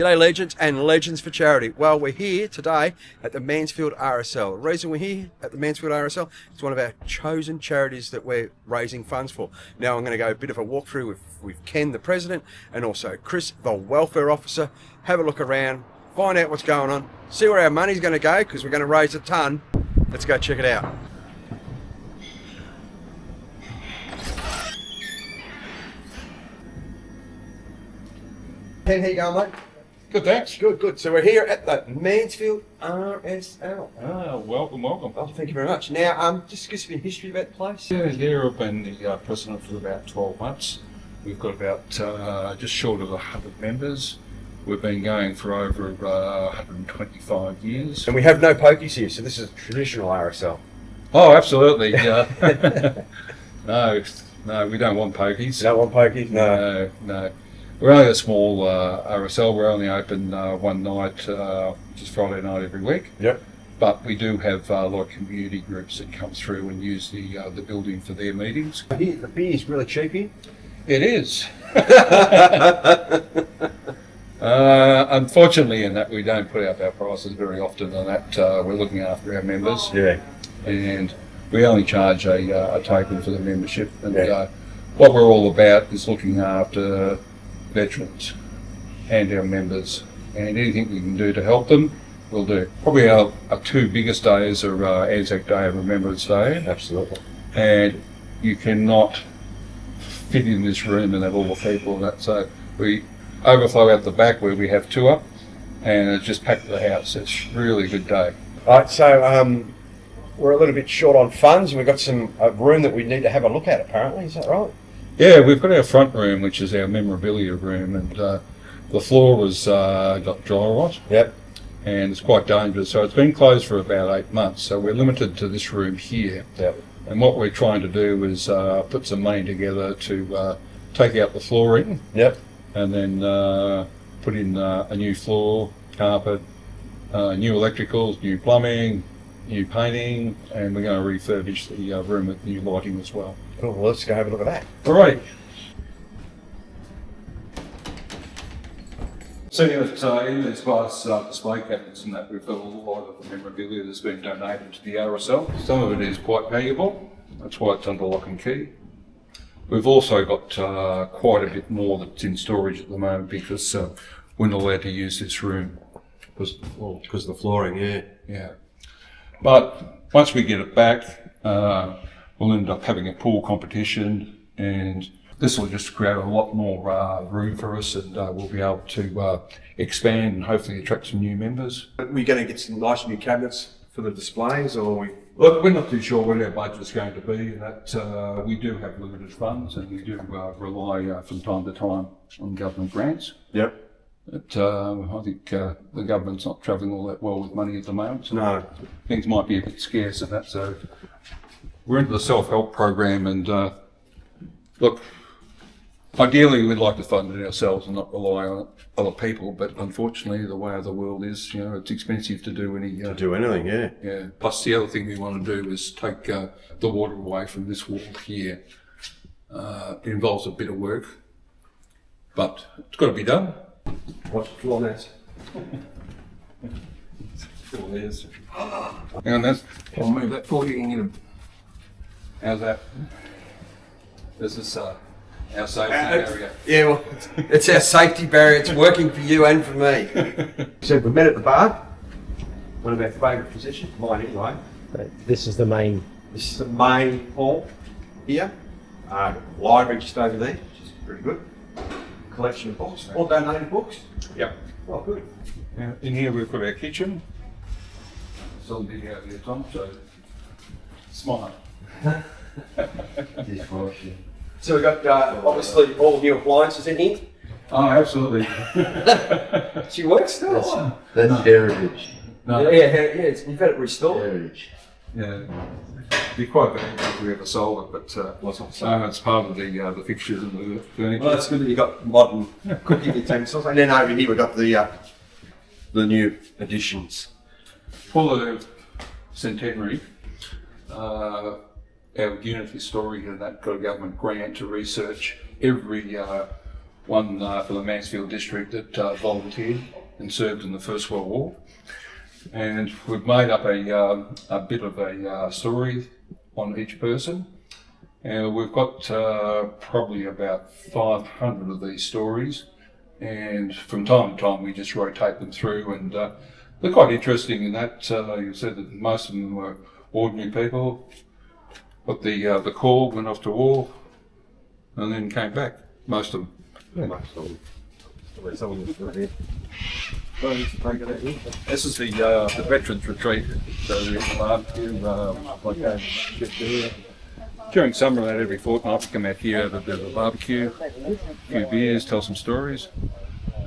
G'day legends and legends for charity. Well, we're here today at the Mansfield RSL. The reason we're here at the Mansfield RSL is one of our chosen charities that we're raising funds for. Now I'm going to go a bit of a walkthrough with Ken, the president, and also Chris, the welfare officer. Have a look around, find out what's going on, see where our money's going to go, because we're going to raise a ton. Let's go check it out. Ken, how you going, mate? Good, thanks. Good. So we're here at the Mansfield RSL. Welcome. Oh, thank you very much. Now, just give us a bit of history about the place. Yeah, here I've been the president for about 12 months. We've got about just short of 100 members. We've been going for over 125 years. And we have no pokies here, so this is a traditional RSL. Oh, absolutely. No, we don't want pokies. You don't want pokies? No. We're only a small RSL. We're only open one night, which is Friday night every week. Yep. But we do have a lot of community groups that come through and use the building for their meetings. Here, the beer is really cheap here. It is. Unfortunately, in that we don't put up our prices very often, and that we're looking after our members. Yeah. And we only charge a token for the membership. And what we're all about is looking after veterans and our members, and anything we can do to help them, we'll do. Probably our two biggest days are Anzac Day and Remembrance Day. Absolutely. And you cannot fit in this room and have all the people and that, so we overflow out the back where we have two up, and it's just packed the house. It's really a good day. All right, so we're a little bit short on funds, and we've got a room that we need to have a look at, apparently. Is that right? Yeah, we've got our front room, which is our memorabilia room, and the floor has got dry rot. Yep. And it's quite dangerous, so it's been closed for about 8 months, so we're limited to this room here. Yep. And what we're trying to do is put some money together to take out the flooring. Yep. And then put in a new floor, carpet, new electricals, new plumbing, new painting, and we're going to refurbish the room with new lighting as well. Cool, well, let's go have a look at that. All right. Seeing that in these glass display cabinets and that, we've got a lot of the memorabilia that's been donated to the RSL. Some of it is quite valuable, that's why it's under lock and key. We've also got quite a bit more that's in storage at the moment because we're not allowed to use this room. Because of the flooring, yeah. Yeah. But once we get it back, we'll end up having a pool competition, and this will just create a lot more room for us, and we'll be able to expand and hopefully attract some new members. Are we going to get some nice new cabinets for the displays, or are we? Look, we're not too sure what our budget's going to be, and that we do have limited funds, and we do rely from time to time on government grants. Yep. But I think the government's not travelling all that well with money at the moment. So no. Things might be a bit scarce and that, so we're into the self-help program, and look, ideally we'd like to fund it ourselves and not rely on other people, but unfortunately the way of the world is, it's expensive to do any... to do anything, yeah. Yeah. Plus the other thing we want to do is take the water away from this wall here. It involves a bit of work, but it's got to be done. What's the floor now? And that's... I'll move that for you and get them. How's that? This is our safety barrier. Yeah, well, it's our safety barrier. It's working for you and for me. So we met at the bar. One of our favourite positions, mine anyway. This is the main. This is the main hall here. Library just over there, which is pretty good. Collection of books, all donated books. Yep. Oh, good. Now, in here we've got our kitchen. It's all big out there, Tom, so smart. So we've got obviously all new appliances in here. Oh, absolutely. She works still. That's heritage. No. Yeah, you've had it restored. Heritage. Yeah. It'd be quite valuable if we ever sold it, but it's part of the fixtures and the furniture. Well, that's good that you've got modern cooking utensils. And then over here we've got the new additions. For the centenary, our unit historian and that got a government grant to research every one for the Mansfield district that volunteered and served in the First World War. And we've made up a bit of a story on each person. And we've got probably about 500 of these stories. And from time to time we just rotate them through, and they're quite interesting in that you said that most of them were ordinary people, but the call went off to war and then came back, most of them. Yeah, most of them. This is the Veterans Retreat, so we have a barbecue, during summer about every fortnight we come out here, have a bit of a barbecue, a few beers, tell some stories.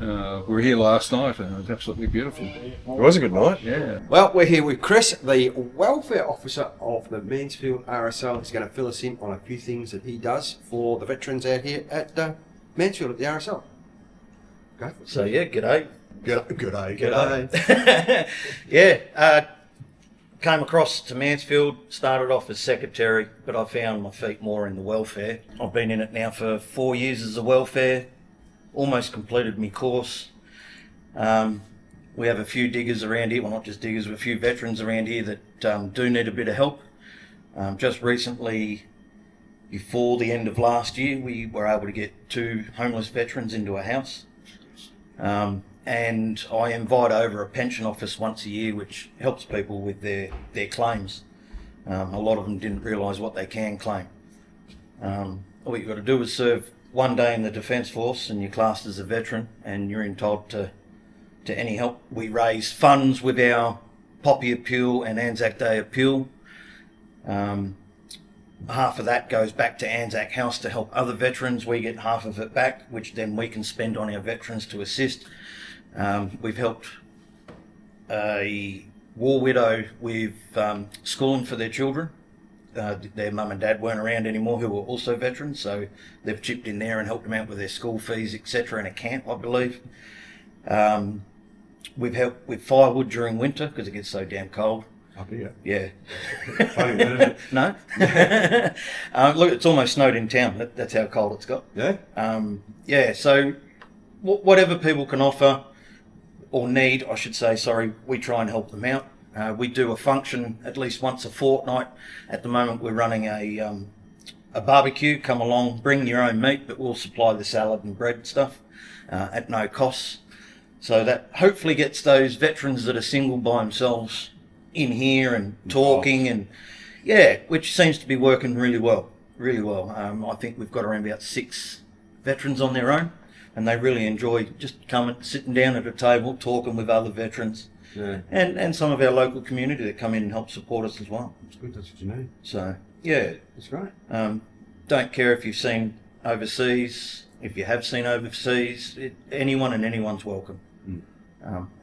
We were here last night and it was absolutely beautiful. It was a good night. Yeah. Well, we're here with Chris, the welfare officer of the Mansfield RSL. He's going to fill us in on a few things that he does for the veterans out here at Mansfield at the RSL. Go for it. So yeah, g'day. G'day. Yeah, came across to Mansfield, started off as secretary, but I found my feet more in the welfare. I've been in it now for 4 years as a welfare, almost completed my course. We have a few diggers around here, well not just diggers, but a few veterans around here that do need a bit of help. Just recently, before the end of last year, we were able to get 2 homeless veterans into a house. And I invite over a pension office once a year, which helps people with their claims. A lot of them didn't realise what they can claim. All you've got to do is serve 1 day in the Defence Force and you're classed as a veteran and you're entitled to any help. We raise funds with our Poppy Appeal and Anzac Day Appeal. Half of that goes back to Anzac House to help other veterans. We get half of it back, which then we can spend on our veterans to assist. We've helped a war widow with schooling for their children. Their mum and dad weren't around anymore, who were also veterans, so they've chipped in there and helped them out with their school fees, etc. in a camp, I believe. We've helped with firewood during winter because it gets so damn cold. Up here. Yeah. Funny, isn't it? No? Look, it's almost snowed in town. That's how cold it's got. Yeah? Yeah, so whatever people can offer, or need, I should say, sorry, we try and help them out. We do a function at least once a fortnight. At the moment, we're running a barbecue. Come along, bring your own meat, but we'll supply the salad and bread and stuff at no costs. So that hopefully gets those veterans that are single by themselves in here and talking, and yeah, which seems to be working really well, really well. I think we've got around about 6 veterans on their own, and they really enjoy just coming, sitting down at a table, talking with other veterans. Yeah. And some of our local community that come in and help support us as well. That's good, that's what you need. So, yeah. That's great. Don't care if you've seen overseas, if you have seen overseas, anyone and anyone's welcome.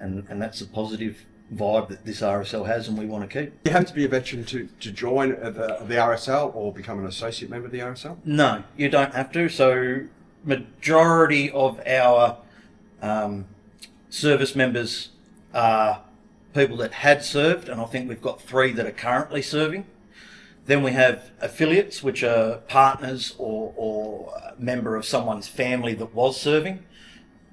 And that's a positive vibe that this RSL has and we want to keep. You have to be a veteran to join the RSL or become an associate member of the RSL? No, you don't have to. So, majority of our service members are people that had served, and I think we've got 3 that are currently serving. Then we have affiliates, which are partners or a member of someone's family that was serving,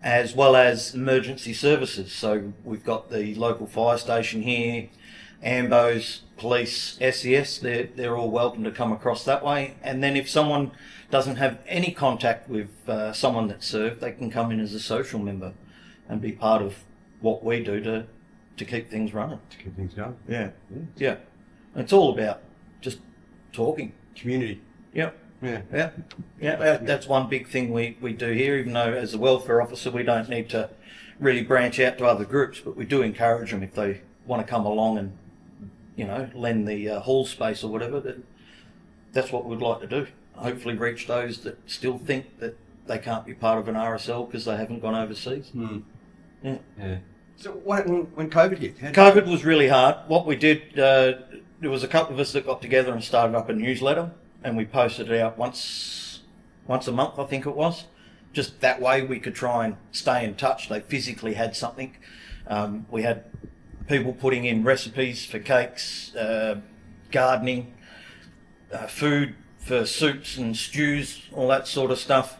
as well as emergency services. So we've got the local fire station here, AMBOs, police, SES, they're all welcome to come across that way. And then if someone doesn't have any contact with someone that served, they can come in as a social member and be part of what we do to keep things running. To keep things going. Yeah. It's all about just talking. Community. Yep. Yeah. That's one big thing we do here, even though as a welfare officer we don't need to really branch out to other groups, but we do encourage them if they want to come along and, you know, lend the hall space or whatever. That's what we'd like to do. Hopefully reach those that still think that they can't be part of an RSL because they haven't gone overseas. Yeah. So what happened when COVID hit? COVID was really hard. What we did, there was a couple of us that got together and started up a newsletter, and we posted it out once a month, I think it was. Just that way we could try and stay in touch. They physically had something. We had people putting in recipes for cakes, gardening, food for soups and stews, all that sort of stuff.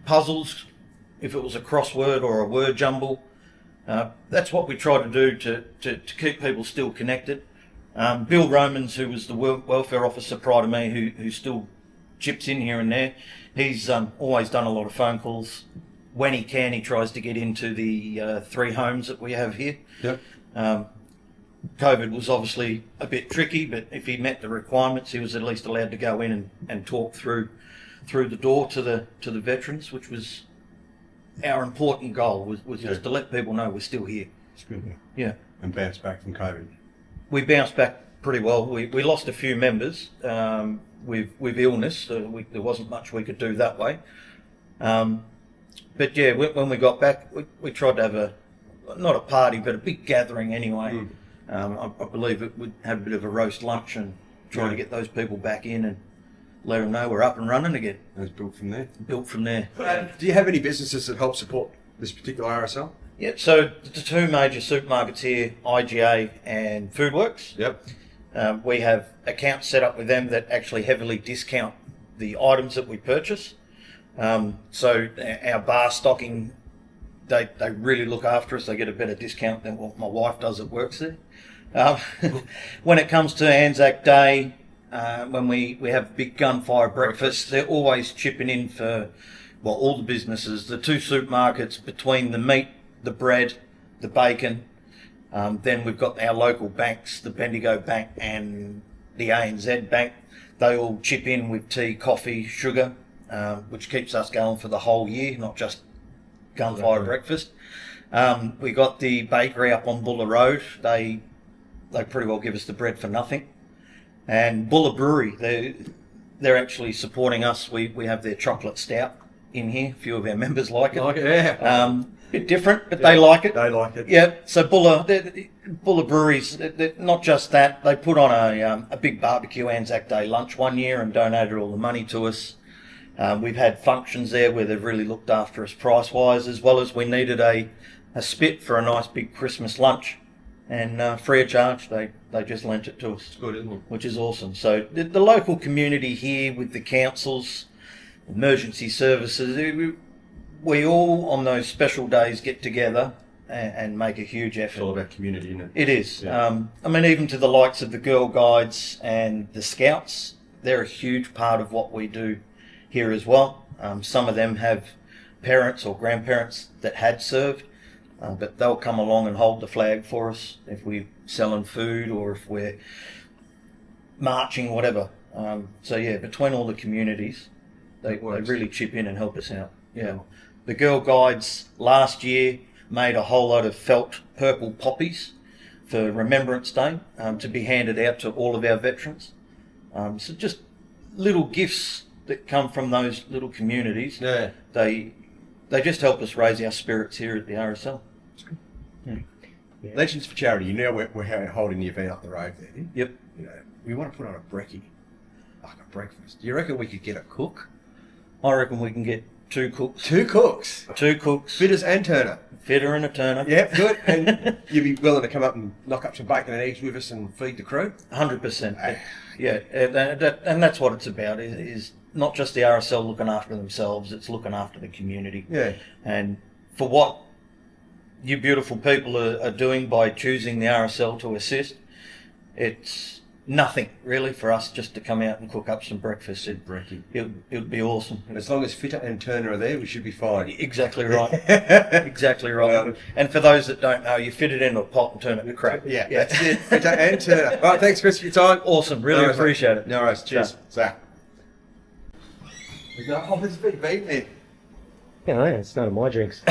puzzles, if it was a crossword or a word jumble. That's what we try to do to keep people still connected. Bill Romans, who was the welfare officer prior to me, who still chips in here and there, he's always done a lot of phone calls. When he can, he tries to get into the 3 homes that we have here. Yep. COVID was obviously a bit tricky, but if he met the requirements, he was at least allowed to go in and talk through the door to the veterans, which was our important goal, was just to let people know we're still here. It's good. Yeah. And bounce back from COVID. We bounced back pretty well. We lost a few members with illness, so there wasn't much we could do that way. But yeah, when we got back, we tried to have not a party, but a big gathering anyway. I believe it would have a bit of a roast lunch and try to get those people back in and let them know we're up and running again. And it's built from there. Built from there. Do you have any businesses that help support this particular RSL? Yeah, so the 2 major supermarkets here, IGA and Foodworks. Yep. We have accounts set up with them that actually heavily discount the items that we purchase. So our bar stocking, they really look after us. They get a better discount than what my wife does that works there. When it comes to Anzac Day, when we have big gunfire breakfast, they're always chipping in for, well, all the businesses, the 2 supermarkets, between the meat, the bread, the bacon. Then we've got our local banks, the Bendigo Bank and the ANZ Bank. They all chip in with tea, coffee, sugar, which keeps us going for the whole year, not just gunfire breakfast. We got the bakery up on Buller Road. They pretty well give us the bread for nothing. And Buller Brewery, they're actually supporting us. We have their chocolate stout in here. A few of our members like it. Yeah. Bit different, but they like it. They like it. Yeah. So Buller Breweries, not just that, they put on a big barbecue Anzac Day lunch one year and donated all the money to us. We've had functions there where they've really looked after us price-wise, as well as we needed a spit for a nice big Christmas lunch, and free of charge, they just lent it to us. It's good, isn't it? Which is awesome. So the local community here with the councils, emergency services, we all on those special days get together and make a huge effort. It's all about community, isn't it? It is. Yeah. I mean, even to the likes of the Girl Guides and the Scouts, they're a huge part of what we do here as well. Some of them have parents or grandparents that had served, but they'll come along and hold the flag for us if we're selling food or if we're marching, whatever. So yeah, between all the communities, they really chip in and help us out. Yeah. The Girl Guides last year made a whole lot of felt purple poppies for Remembrance Day to be handed out to all of our veterans. So just little gifts that come from those little communities. Yeah. They just help us raise our spirits here at the RSL. Yeah. Legends for Charity. You know we're holding the event up the road there. Yep. You know, we want to put on a brekkie, like a breakfast. Do you reckon we could get a cook? I reckon we can get 2 cooks. 2 cooks. 2 cooks. Fitters and turner. Fitter and a turner. Yeah, good. And you'd be willing to come up and knock up some bacon and eggs with us and feed the crew? 100%. Yeah, and that's what it's about, is not just the RSL looking after themselves, it's looking after the community. Yeah. And for what you beautiful people are doing by choosing the RSL to assist, it's nothing really for us just to come out and cook up some breakfast. It would be awesome. And as long as Fitter and Turner are there, we should be fine. Exactly right. Exactly right. And for those that don't know, you fit it into a pot and turn it to crap. Yeah, that's it. Fitter and Turner. All right, thanks, Chris, for your time. Awesome. Really appreciate it. No worries. Cheers. Yeah. Zach. Oh, there's a big beat there. Yeah, it's none of my drinks.